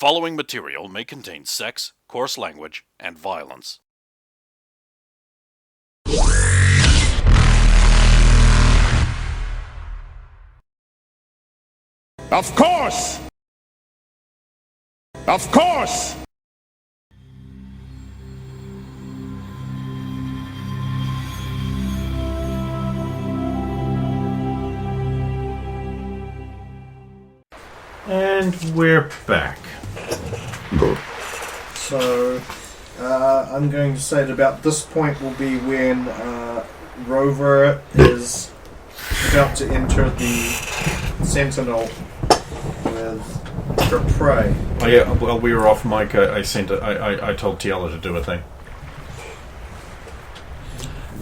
following material may contain sex, coarse language, and violence. Of course! Of course! And we're back. So, I'm going to say that about this point will be when Rover is about to enter the Sentinel with her prey. Oh yeah, while we were off mic, I told Tiala to do a thing.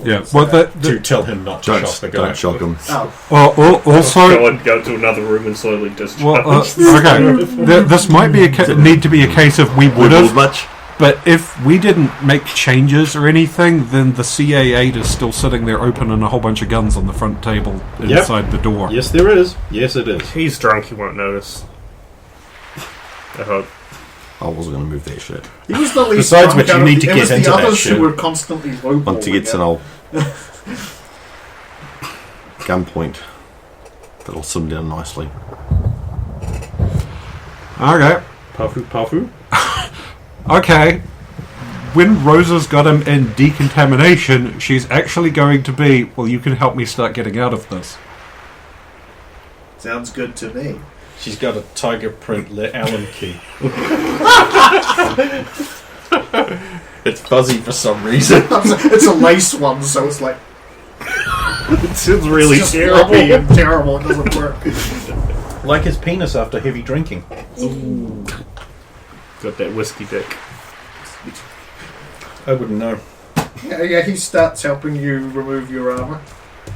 Yeah, well, to tell him not to shock the guy. Don't shock him. Oh. Well, also, go to another room and slowly discharge. well, okay, this might be need to be a case of we would have, much. but if we didn't make changes or anything, then the CA8 is still sitting there opening a whole bunch of guns on the front table inside the door. Yes, there is. Yes, it is. He's drunk, he won't notice. I hope. I wasn't going to move that shit. He was the least Besides drunk which, you out of need to it get was into the that others shit. who were constantly lowballing Once he gets it. an old gunpoint, that'll sim down nicely. Okay, Pafu? okay. When Rosa's got him in decontamination, she's actually going to be, well, you can help me start getting out of this. Sounds good to me. She's got a tiger print Allen key. It's fuzzy for some reason. It's a lace one, so it's like It sounds really it's just terrible. floppy and terrible. It doesn't work. Like his penis after heavy drinking. Got that whiskey dick. I wouldn't know. Yeah, he starts helping you remove your armor.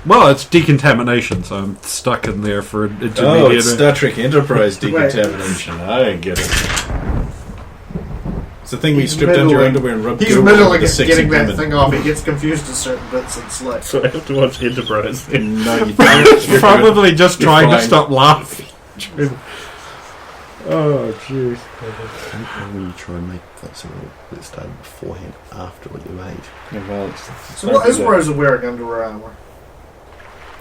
Well, it's decontamination, so I'm stuck in there for an intermediate. Oh, it's Star Trek Enterprise decontamination. I get it. It's the thing where you stripped down your underwear and rubbed He's over middling with a at sexy getting that woman. thing off. He gets confused at certain bits. It's like So I have to watch Enterprise then. No, you don't. Probably just You're trying to fine. stop laughing. Oh, jeez. When you try and make that something that started beforehand after what you made. Yeah, well, so. What is Rosa wearing under her armor?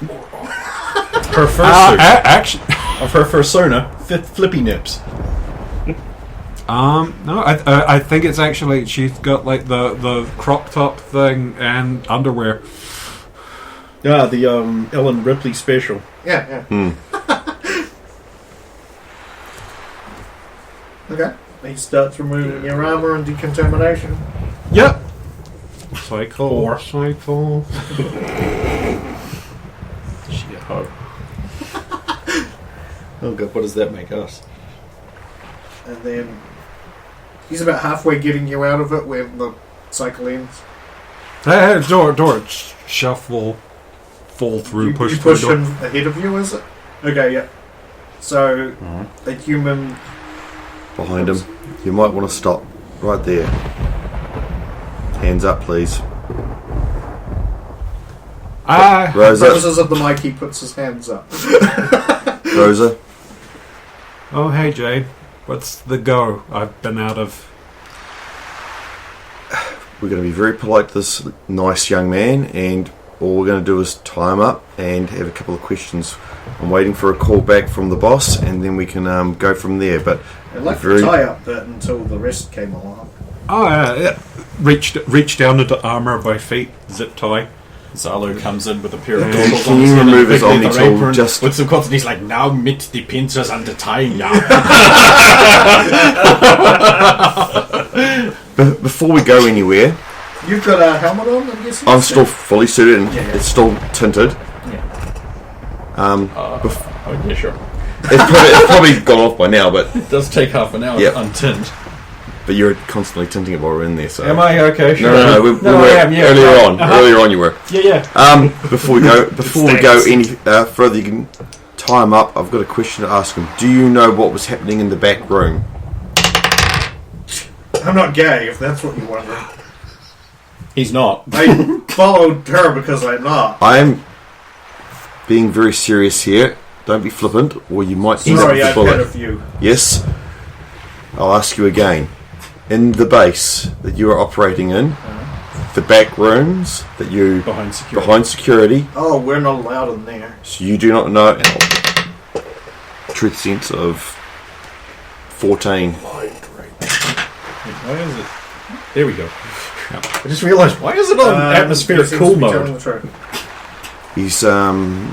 her fursuit Actually, of her fursona, flippy nips. no, I think it's actually she's got like the crop top thing and underwear. Yeah, the Ellen Ripley special. Yeah. Okay. He starts removing your armor and decontamination. Yep. Cycle. Four. Cycle. Shit, ho. Oh god, what does that make us? And then he's about halfway getting you out of it when the cycle ends. Hey, door. Shuffle. Fall through. You Push push through. him ahead of you, is it? Okay, yeah. So a human Behind him. You might want to stop right there. Hands up, please. Rosa. purposes of the mic, he puts his hands up. Rosa. Oh, hey, Jade. What's the go? I've been out of. We're going to be very polite to this nice young man, and all we're going to do is tie him up and have a couple of questions. I'm waiting for a call back from the boss, and then we can go from there. But I left the tie up bit until the rest came along. Oh, yeah. Reach down into armor by feet, zip tie. Zalo comes in with a pair of Can goggles you on his head remove and his a big leather omni-tool apron just- with some cotton, and he's like, now mit the pincers and the tying now. before we go anywhere, You've got a helmet on, I'm guessing? I'm still fully suited and it's still tinted. Oh, yeah, sure. It's probably gone off by now, but It does take half an hour Yep. to untint. you're constantly tinting it while we're in there. So Am I? Okay, sure. No, we No, were I am, yeah. earlier on. Uh-huh. Earlier on, you were. Yeah. Before we go any further, you can tie him up. I've got a question to ask him. Do you know what was happening in the back room? I'm not gay, if that's what you're wondering. He's not. I followed her because I'm not. I am being very serious here. Don't be flippant, or you might end up Sorry, with a I've had a bullet. few. Yes. I'll ask you again. In the base that you are operating in, the back rooms that you Behind security. Oh, we're not allowed in there. so you do not know. Truth sense of 14. Why is it? There we go. I just realised, why is it on atmospheric he seems cool to be telling mode? the truth. He's I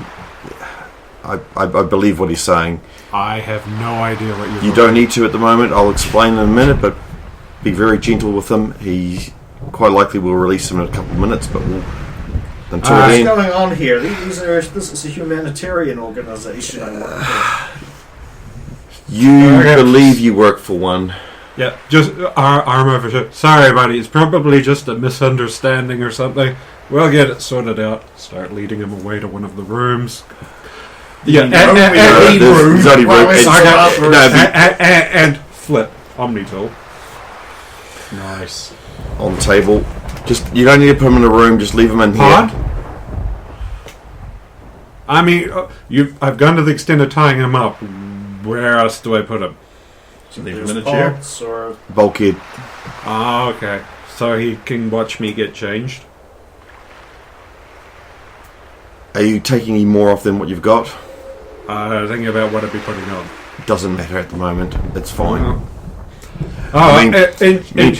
believe what he's saying. I have no idea what you're You don't need to at the moment. I'll explain in a minute, but be very gentle with him. He quite likely will release him in a couple of minutes, but we'll until What's then. going on here? This is a humanitarian organization I work for. You Okay. believe you work for one. Yeah, just arm over shoulder. Sorry, buddy. It's probably just a misunderstanding or something. We'll get it sorted out. Start leading him away to one of the rooms. Yeah, and There's only room. Well, it's it's- not- no, the- and flip Omni tool. Nice. on the table. Just you don't need to put him in a room. Just leave him in here. Pod? I mean, I've gone to the extent of tying him up. Where else do I put him? Leave him There's in a chair. pods or Bulkhead. Ah, okay. So he can watch me get changed. Are you taking any more off than what you've got? Thinking about what I'd be putting on. Doesn't matter at the moment. It's fine. Oh, I mean, and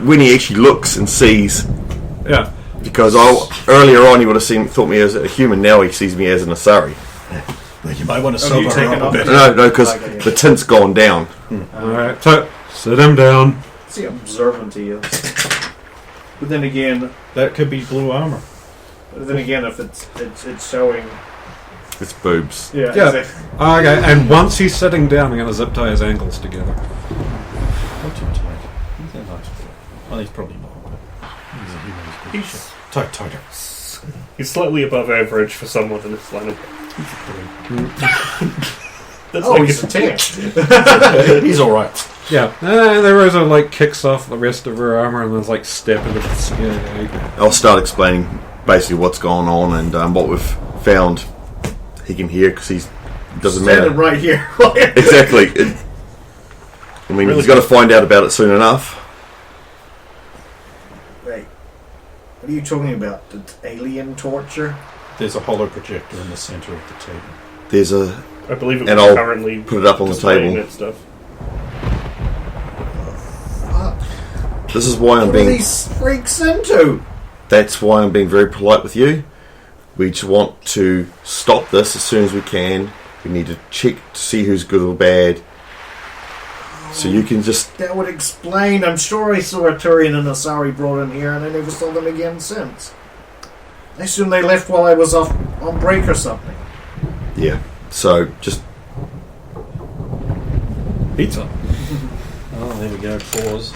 when he actually looks and sees, yeah. because earlier on he would have thought me as a human. Now he sees me as an Asari. You might want to Oh, you sober take her it up a off? bit. No, because Okay, yeah. the tint's gone down. Alright, so sit him down. see how observant he is. But then again, That could be blue armor. if it's showing, It's boobs. yeah, Yeah. exactly. Okay, and once he's sitting down, I'm going to zip tie his ankles together. Not too tight. He's a nice boy. Well, he's probably not. But he's a human. He's, Tighter. he's slightly above average for someone in this line. That's Oh, like he's a tank. He's alright. Yeah, and the Rosa like kicks off the rest of her armor and there's like step into the skin. I'll start explaining basically what's going on and what we've found. He can hear because he doesn't Standing matter. right here. Exactly. I mean, he's got to find out about it soon enough. Wait, what are you talking about? The alien torture? There's a hollow projector in the centre of the table. There's a. I believe it And was I'll currently put it up on the displaying table. that stuff. This is why I'm What are being. these freaks into? That's why I'm being very polite with you. We just want to stop this as soon as we can. We need to check to see who's good or bad. So you can just. That would explain. I'm sure I saw a Turian and Asari brought in here, and I never saw them again since. I assume they left while I was off on break or something. Yeah. So just. Pizza. Oh, there we go. Pause.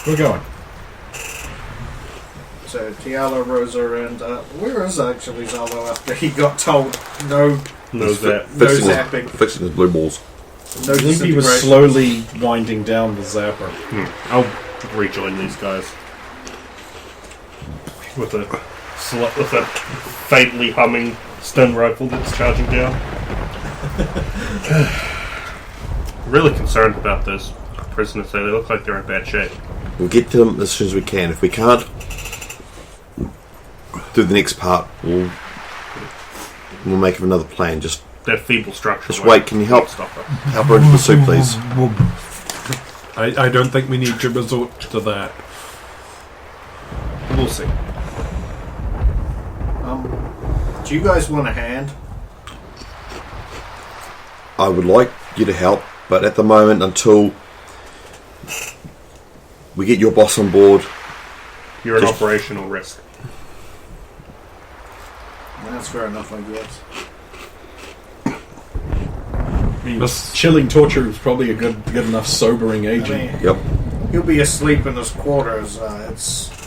We're going. So Tiala, Rosa, and where is actually Zalo after he got told no Knows that. no Fixing zapping, his, fixing his blue balls. no I believe he was disintegration. slowly winding down the zapper. I'll rejoin these guys with a faintly humming stun rifle that's charging down. Really concerned about those prisoners. They look like they're in bad shape. We'll get to them as soon as we can. If we can't, do the next part. We'll make another plan. Just Their feeble structure. Just won't- wait, can you help? won't Stop us. help her into the soup, please. I don't think we need to resort to that. We'll see. Do you guys want a hand? I would like you to help, but at the moment, until we get your boss on board, You're an Just- operational risk. That's fair enough, I guess. I mean, chilling torture is probably a good enough sobering I agent. mean, yep. he'll be asleep in his quarters.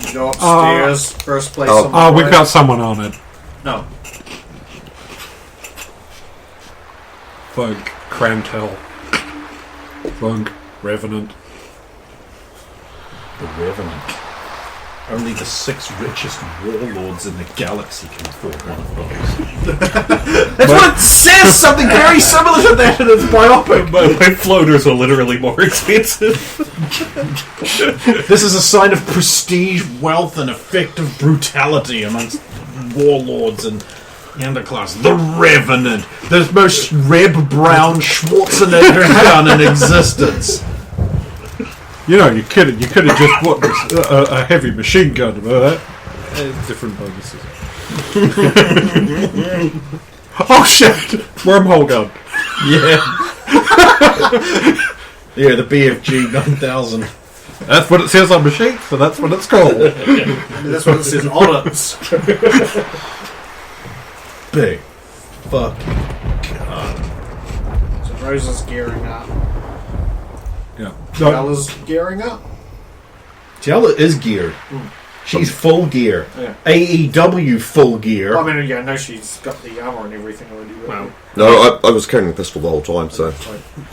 You go upstairs, first place. Oh. on the Oh, we've right. got someone on it. No. Funk, Crantel. Funk, Revenant. The Revenant. Only the 6 richest warlords in the galaxy can afford one of those. That's what it says! Something very similar to that in its biopic! My floaters are literally more expensive. This is a sign of prestige, wealth, and effective brutality amongst warlords and underclass. The Revenant, the most Reb Brown Schwarzenegger gun in existence. You know, you could have just bought this, a heavy machine gun, but different bonuses. Oh shit! Wormhole gun. Yeah. Yeah, the BFG 9000. That's what it says on the sheet, so that's what it's called. That's what it says on it. Big fucking gun. So Rose is gearing up. Yeah. Bella's gearing up. Jella is geared. She's full gear. Yeah. AEW full gear. I mean, yeah, I know she's got the armor and everything already. Wow. No, I was carrying the pistol the whole time, so.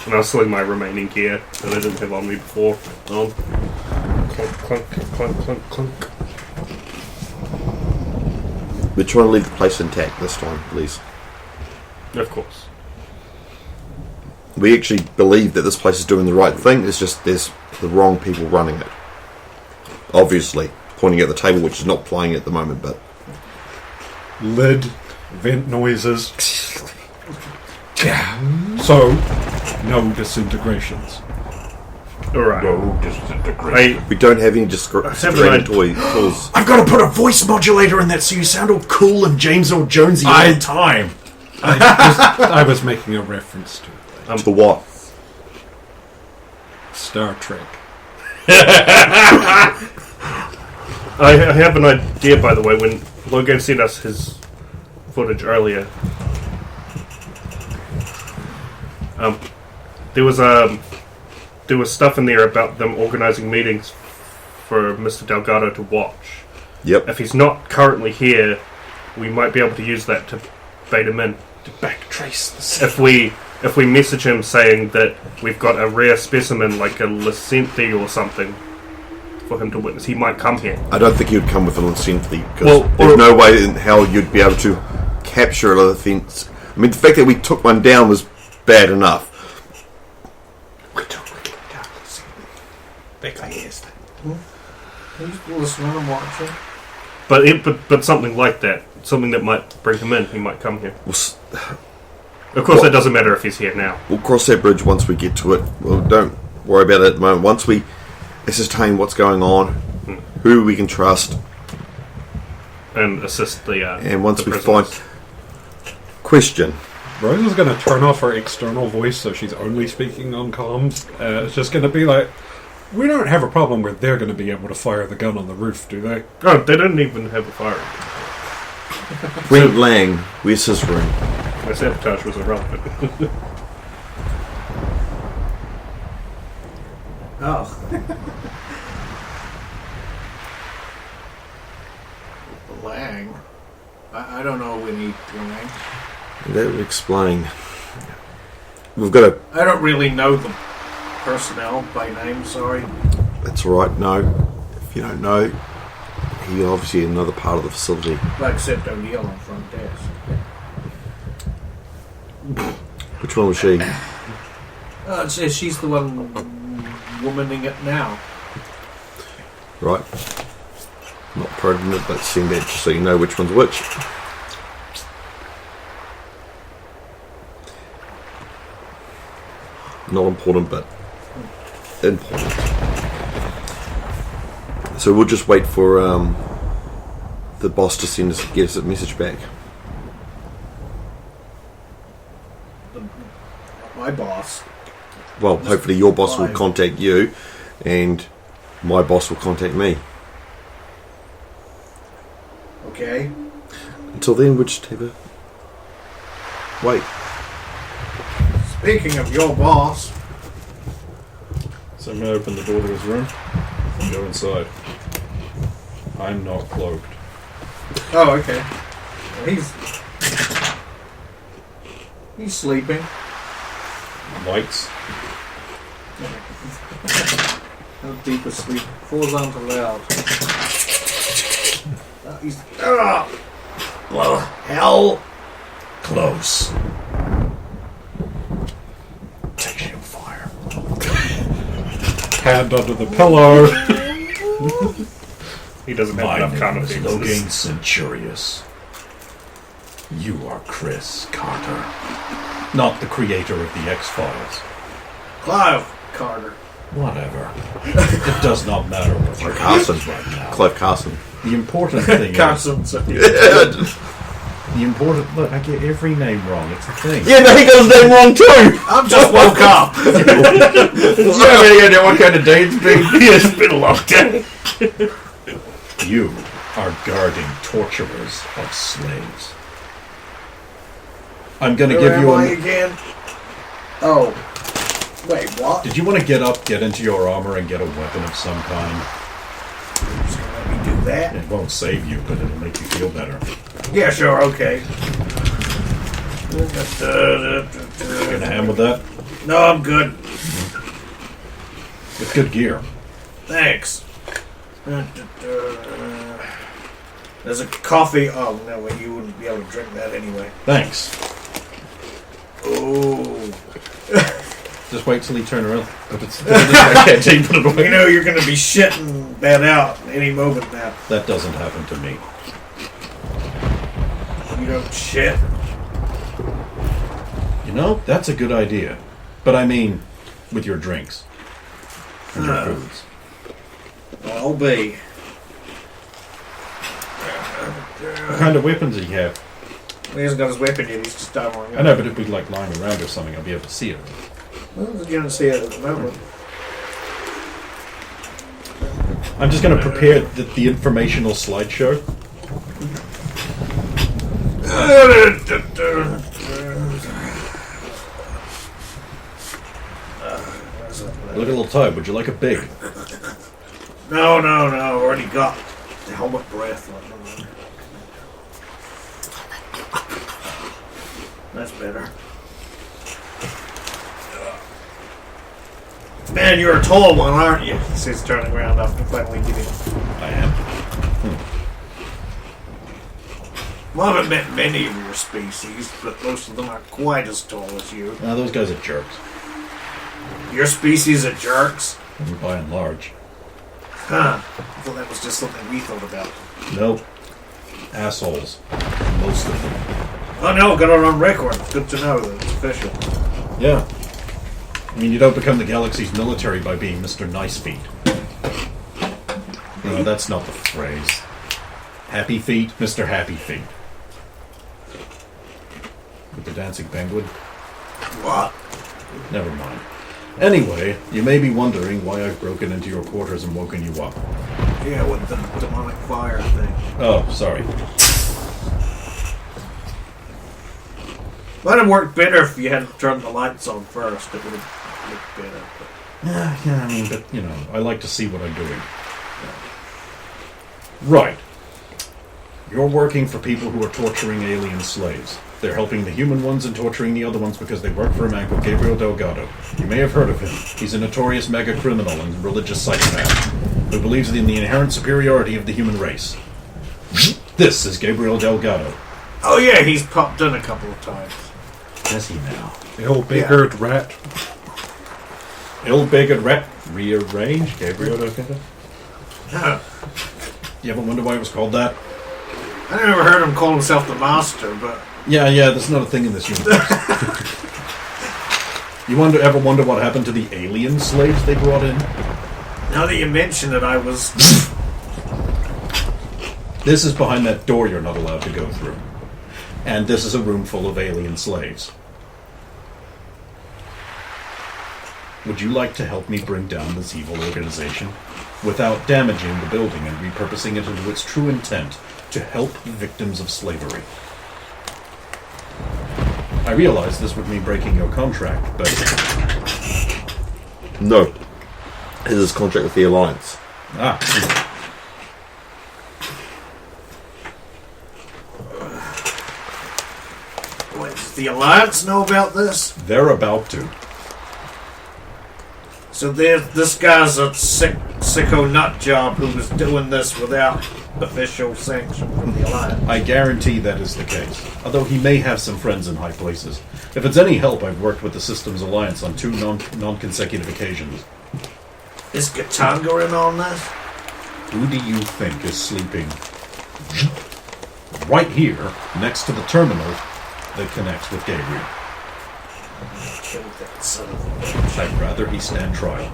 And I was selling my remaining gear that I didn't have on me before. On. Clunk, clunk, clunk, clunk, clunk. We're trying to leave the place intact this time, please. Of course. We actually believe that this place is doing the right thing, it's just there's the wrong people running it. Obviously. Pointing at the table, which is not playing at the moment, but... Lid, vent noises. So, no disintegrations. Alright. We don't have any discriminatory tools. I've got to put a voice modulator in that so you sound all cool and James Earl Jonesy all the time. I was making a reference to it. To what? Star Trek. I have an idea, by the way, when Logan sent us his footage earlier. There was stuff in there about them organising meetings for Mr. Delgado to watch. Yep. If he's not currently here, we might be able to use that to bait him in. To backtrace this. If we message him saying that we've got a rare specimen like a Lacenthe or something for him to witness, he might come here. I don't think he would come with a Lacenthe, because there's no way in hell you'd be able to capture a Lacenthe. I mean, the fact that we took one down was bad enough. We took one down. Big ideas. He's listening and watching. But something like that, something that might bring him in, he might come here. We'll, Of course, that doesn't matter if he's here now. we'll cross that bridge once we get to it. Well, don't worry about it at the moment. Once we ascertain what's going on, who we can trust, And assist the and once the we prisoners. find... Question. Rose is going to turn off her external voice so she's only speaking on comms. It's just going to be like, we don't have a problem where they're going to be able to fire the gun on the roof, do they? Oh, they didn't even have a fire. Brent Lang, where's his room? My sabotage was irrelevant. Oh. Lang. I don't know when he Lang. That would explain. We've got a... I don't really know the personnel by name, sorry. That's all right, no. If you don't know, he's obviously another part of the facility. Well, except O'Neill on front desk. Which one was she? She's the one womaning it now. Right. Not probing it, but seeing that just so you know which one's which. Not important, but important. So we'll just wait for the boss to send us, get us a message back. My boss. Well, hopefully your boss will contact you, and my boss will contact me. Okay. Until then, we'll just have a... Wait. Speaking of your boss, So I'm going to open the door to his room and go inside. I'm not cloaked. oh, okay. Well, he's sleeping. Lights. No deep asleep. Falls onto loud. He's well, hell Close. Takes you fire. Hand under the pillow. He doesn't have My enough name is conifexes. Logan Centurious. You are Chris Carter, not the creator of the X-Files. Clive Carter. Whatever. It does not matter what your Carson. name is right now. Clive Carson. The important thing is... Carson. The important... Look, I get every name wrong. It's a thing. Yeah, no, he got his name wrong too. I'm just woke up. What kind of day it's been? It's been a long day. You are guarding torturers of slaves. I'm going to Where give am you I a... again? Oh. Wait, what? Did you want to get up, get into your armor, and get a weapon of some kind? Just gonna let me do that? It won't save you, but it'll make you feel better. Yeah, sure, okay. You gonna ham with that? No, I'm good. It's good gear. Thanks. There's a coffee. Oh, no, wait, you wouldn't be able to drink that anyway. Thanks. Oh. Just wait till you turn around. But it's, I can't take it You away. know you're going to be shitting that out any moment now. That doesn't happen to me. You don't shit. You know, that's a good idea. But I mean, with your drinks. And your foods. I'll be. What kind of weapons do you have? He hasn't got his weapon yet, he's just dialing I know, but if we like lying around or something, I'll be able to see it. Well, you don't see it at the moment. I'm just going to prepare the informational slideshow. Look a little tight. Would you like a big? No, already got the helmet breath. That's better. Man, you're a tall one, aren't you? He says, turning around after finally getting. I am. Well, I haven't met many of your species, but most of them aren't quite as tall as you. Those guys are jerks. Your species are jerks? By and large. Huh. I thought that was just something we thought about. Nope. Assholes. Most of them. Oh no, got it on record. Good to know that it's official. Yeah. I mean, you don't become the galaxy's military by being Mr. Nice Feet. No, that's not the phrase. Happy Feet, Mr. Happy Feet. With the dancing penguin? What? Never mind. Anyway, you may be wondering why I've broken into your quarters and woken you up. Yeah, with the demonic fire thing. Oh, sorry. Might have worked better if you hadn't turned the lights on first. It would have looked better. Yeah, I mean, but, you know, I like to see what I'm doing. Right. You're working for people who are torturing alien slaves. They're helping the human ones and torturing the other ones because they work for a man called Gabriel Delgado. You may have heard of him. He's a notorious mega-criminal and religious psychopath who believes in the inherent superiority of the human race. This is Gabriel Delgado. Oh yeah, he's popped in a couple of times. Is he now? The old big-eared rat. Ill-biggered rat. Rearrange Gabriel Delgado? Huh. You ever wonder why it was called that? I never heard him call himself the master, but Yeah, that's not a thing in this universe. You ever wonder what happened to the alien slaves they brought in? now that you mention it, I was. This is behind that door you're not allowed to go through. And this is a room full of alien slaves. Would you like to help me bring down this evil organization without damaging the building and repurposing it into its true intent to help victims of slavery? I realize this would mean breaking your contract, but... No. This is his contract with the Alliance. Wait, does the Alliance know about this? They're about to. So this guy's a sick sicko nut job who was doing this without official sanction from the Alliance. I guarantee that is the case. Although he may have some friends in high places. If it's any help, I've worked with the Systems Alliance on 2 non-consecutive occasions. Is Katanga in on this? Who do you think is sleeping right here, next to the terminal that connects with Gabriel? Kill that son of a bitch. I'd rather he stand trial.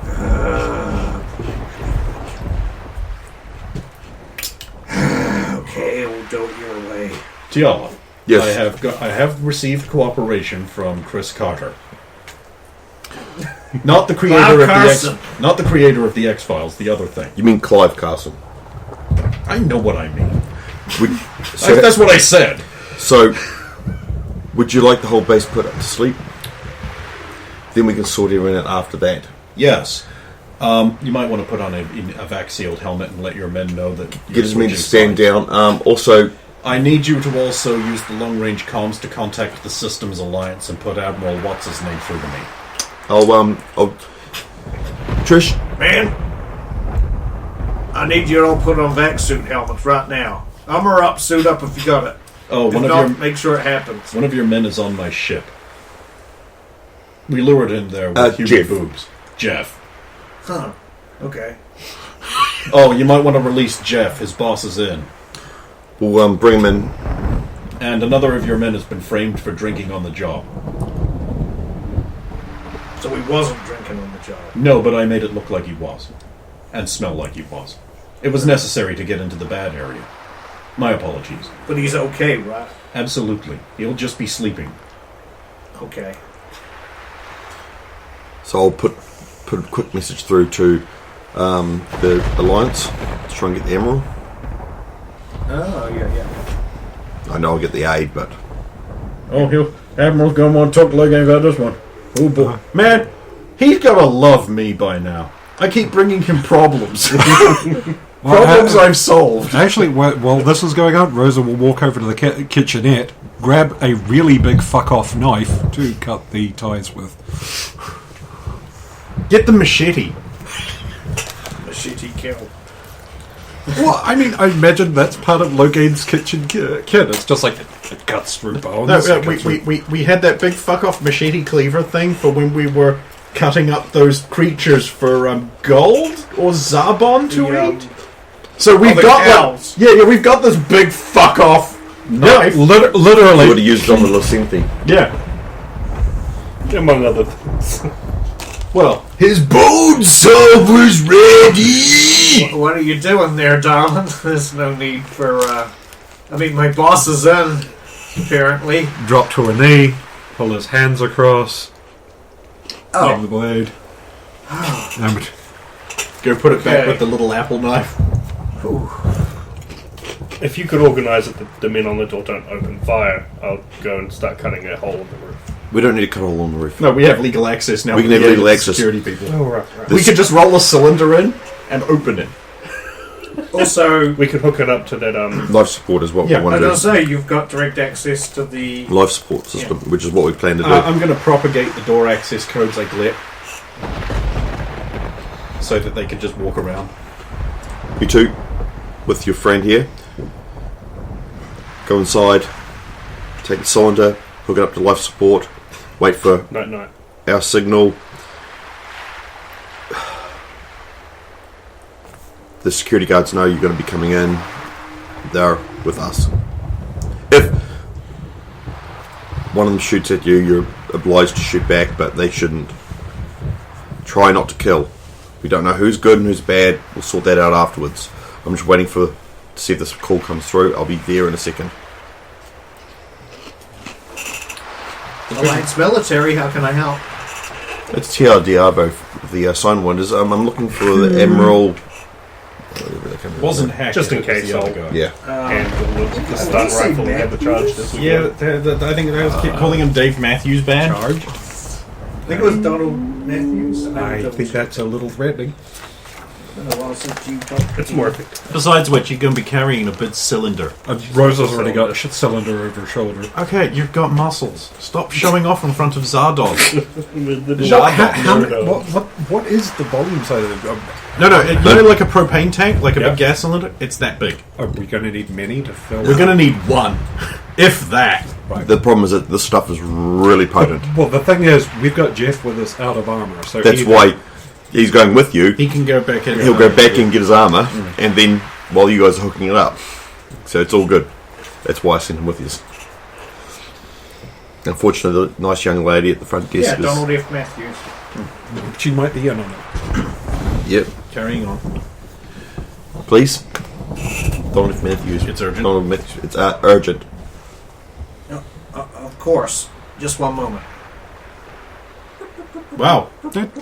Okay, we'll do it your way. Tiala, Yes. I have received cooperation from Chris Carter. Not the creator not the creator of the X-Files, the other thing. You mean Clive Carson? I know what I mean. So, That's what I said. so, would you like the whole base put up to sleep? Then we can sort everything out after that. Yes. You might want to put on a vac-sealed helmet and let your men know that you're Get his men to switching stand sides. down. Also, I need you to also use the long-range comms to contact the Systems Alliance and put Admiral What's-His-Name through to me. I'll Trish, Man, I need you to all put on vac suit helmets right now. Armor up, suit up if you got it. Oh, If one of not, your make sure it happens. one of your men is on my ship. We lured him there with human Jeff. boobs. Jeff. Huh. Okay. Oh, you might want to release Jeff. His boss is in. we'll bring him in. And another of your men has been framed for drinking on the job. So he wasn't drinking on the job. No, but I made it look like he was. And smell like he was. It was necessary to get into the bad area. My apologies. But he's okay, right? Absolutely. He'll just be sleeping. Okay. So I'll put a quick message through to the Alliance to try and get the Emerald. Oh, yeah. I know I'll get the aid, but Oh, Admiral's gonna want to talk like I got this one. Oh boy. Man, he's gotta love me by now. I keep bringing him problems. Problems I've solved. Actually, while this is going on, Rosa will walk over to the kitchenette, grab a really big fuck-off knife to cut the ties with. Get the machete. Machete kill. Well, I mean, I imagine that's part of Logain's kitchen kit. It's just like, it cuts through bones. We had that big fuck off machete cleaver thing for when we were cutting up those creatures for gold or Zabon to eat. So we've the got cows. we've got this big fuck off knife. I would Literally. have used it on the Lucente. Yeah. Among other things. Well, His bone server's ready! What are you doing there, darling? There's no need for, my boss is in, apparently. Drop to a knee, pull his hands across, Oh. take the blade. And go put it back Okay. with the little apple knife. If you could organise that the men on the door don't open fire, I'll go and start cutting a hole in the roof. We don't need to cut a hole on the roof. No, we have legal access now. We can with have the legal aid of access. Security people. Oh, right. We could just roll a cylinder in and open it. Also, We could hook it up to that, Life support is what Yeah, we want I to was do. going to say, you've got direct access to the... Life support system, which is what we plan to do. I'm going to propagate the door access codes like lit, so that they can just walk around. You two, with your friend here, go inside, take the cylinder, hook it up to life support, wait for night. our signal. The security guards know you're going to be coming in. They're with us. If one of them shoots at you, you're obliged to shoot back, but they shouldn't. Try not to kill. We don't know who's good and who's bad. We'll sort that out afterwards. I'm just waiting to see if this call comes through. I'll be there in a second. Alliance military, how can I help? It's TR Diabo, the Sidewinders. I'm looking for the Emerald. Wasn't Hackett. Just in it was case the other I'll- guy. Yeah. And the stun did you say rifle we have the charge this week. Yeah, I think I was keep calling him Dave Matthews Band. charge. I think it was Donald Matthews. I think that's a little threatening. Been a while since you talked. It's more effective. Besides which, you're going to be carrying a big cylinder. Rosa's already got a cylinder over her shoulder. Okay, you've got muscles. Stop showing off in front of Zardoz. What is the volume side of it? No, you know, like a propane tank, like a big gas cylinder. It's that big. Are we going to need many to fill? We're going to need one, if that. Right. The problem is that this stuff is really potent. Well, the thing is, we've got Jeff with us out of armor, so That's why he's going with you. He can go back in. He'll go back and get his armor, and then while you guys are hooking it up. So it's all good. That's why I sent him with you. Unfortunately, the nice young lady at the front desk is... Donald F. Matthews. she might be in on it. Yep. Carrying on. Please. Donald F. Matthews. It's urgent. Donald Matthews. It's urgent. Of course. Just one moment. Wow. That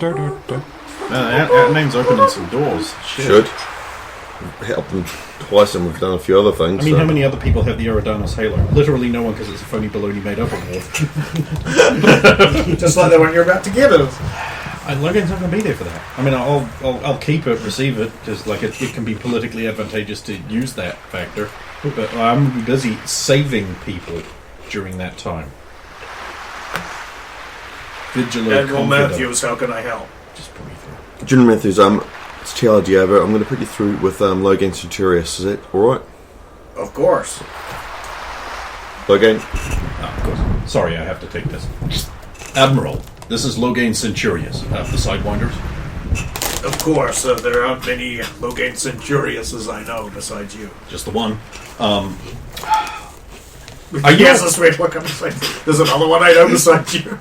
name's opening some doors. Shit. Should. Help them twice, and we've done a few other things. I mean, how many other people have the Eridanos Halo? Literally no one, because it's a phony baloney made up of war. Just like the one you're about to get us. And Logan's not going to be there for that. I mean, I'll keep it, receive it, because like it can be politically advantageous to use that factor. But I'm going to be busy saving people during that time. Vigilant. Admiral Matthews, how can I help? Just put me through. General Matthews, it's TLD over. I'm going to put you through with Logan Centurius. Is that alright? Of course. Logan? Of course. Sorry, I have to take this. Admiral, this is Logain Centurius of the Sidewinders. Of course, there aren't many Logain Centuriuses I know besides you. Just the one. Yes, that's right. Look, I'm saying. There's another one I know besides you.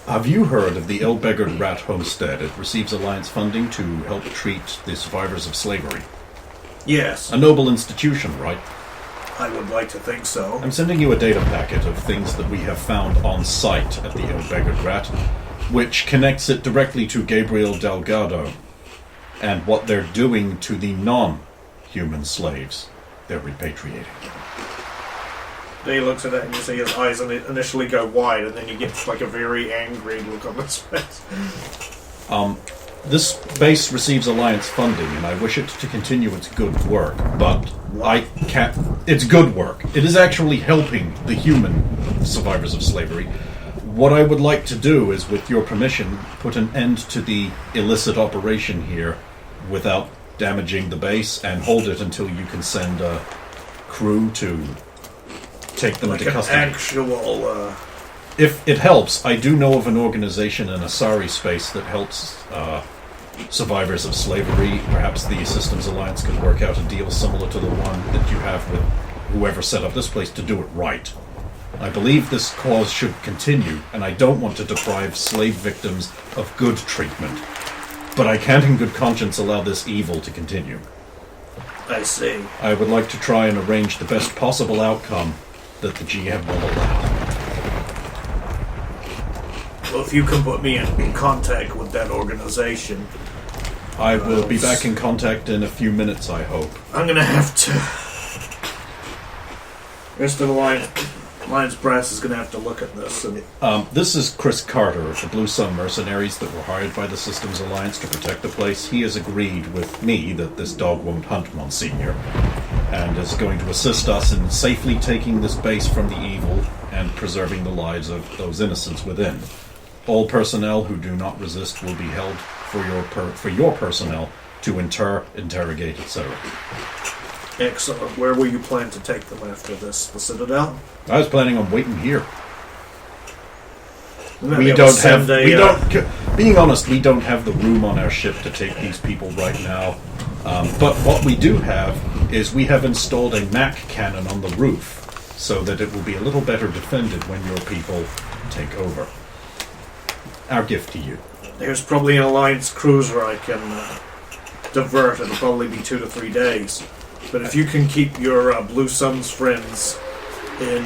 Have you heard of the ill-beggared rat homestead? It receives Alliance funding to help treat the survivors of slavery. Yes, A noble institution, right? I would like to think so. I'm sending you a data packet of things that we have found on site at the ill-beggared rat, which connects it directly to Gabriel Delgado and what they're doing to the non-human slaves they're repatriating. He looks at that and you see his eyes initially go wide, and then you get like a very angry look on his face. This base receives Alliance funding, and I wish it to continue its good work, but I can't... It's good work. It is actually helping the human survivors of slavery. What I would like to do is, with your permission, put an end to the illicit operation here without damaging the base, and hold it until you can send a crew to take them Like into an custody. actual, If it helps, I do know of an organization in Asari space that helps survivors of slavery. Perhaps the Systems Alliance could work out a deal similar to the one that you have with whoever set up this place to do it right. I believe this cause should continue, and I don't want to deprive slave victims of good treatment. But I can't in good conscience allow this evil to continue. I see. I would like to try and arrange the best possible outcome that the GM will allow. Well, if you can put me in contact with that organization, I will be back in contact in a few minutes, I hope. I'm gonna have to... Rest of the Alliance Brass is gonna have to look at this. And This is Chris Carter of the Blue Sun Mercenaries that were hired by the Systems Alliance to protect the place. He has agreed with me that this dog won't hunt Monsignor, and is going to assist us in safely taking this base from the evil and preserving the lives of those innocents within. All personnel who do not resist will be held for your personnel to interrogate, etc. excellent. Where will you plan to take them after this? The Citadel? I was planning on waiting here. Being honest, we don't have the room on our ship to take these people right now. But what we do have is we have installed a MAC cannon on the roof so that it will be a little better defended when your people take over. Our gift to you. There's probably an Alliance cruiser I can divert. It'll probably be 2 to 3 days. But if you can keep your Blue Sun's friends in...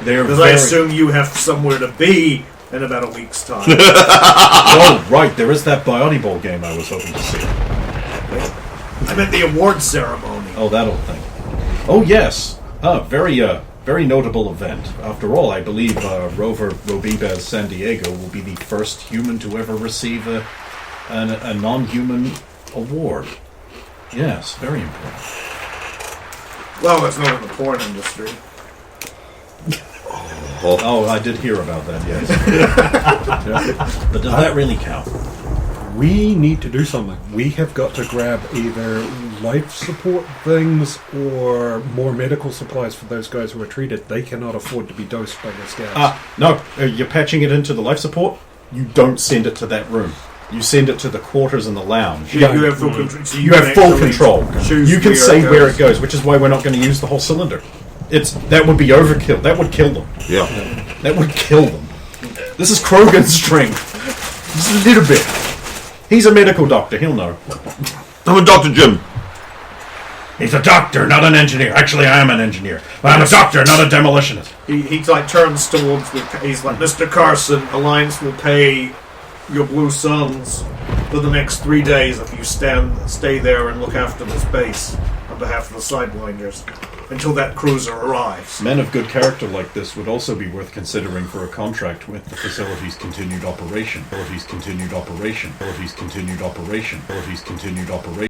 Because I assume you have somewhere to be in about a week's time. Oh, right, there is that Biotti Bowl game I was hoping to see. I meant the award ceremony. Oh, that old thing. Oh, yes. Very very notable event. After all, I believe Rover Robibas San Diego will be the first human to ever receive a non-human award. Yes, very important. Well, it's not in the porn industry. Oh, I did hear about that, yes. Yeah. But does that really count? We need to do something. We have got to grab either life support things or more medical supplies for those guys who are treated. They cannot afford to be dosed by this gas. No, you're patching it into the life support. You don't send it to that room. You send it to the quarters and the lounge. You have full control. So You have full control. choose You can where say it where goes. it goes, which is why we're not going to use the whole cylinder. That would be overkill. That would kill them. Yeah. That would kill them. This is Krogan's strength. Just a little bit. He's a medical doctor. He'll know. I'm a Dr. Jim. He's a doctor, not an engineer. Actually, I am an engineer. But I'm a doctor, not a demolitionist. He like turns towards he's like, Mr. Carson, Alliance will pay your Blue Suns for the next 3 days if you stay there and look after this base on behalf of the Sidewinders until that cruiser arrives. Men of good character like this would also be worth considering for a contract with the facility's continued operation. Facility's continued operation. Facility's continued operation. Facility's continued operation.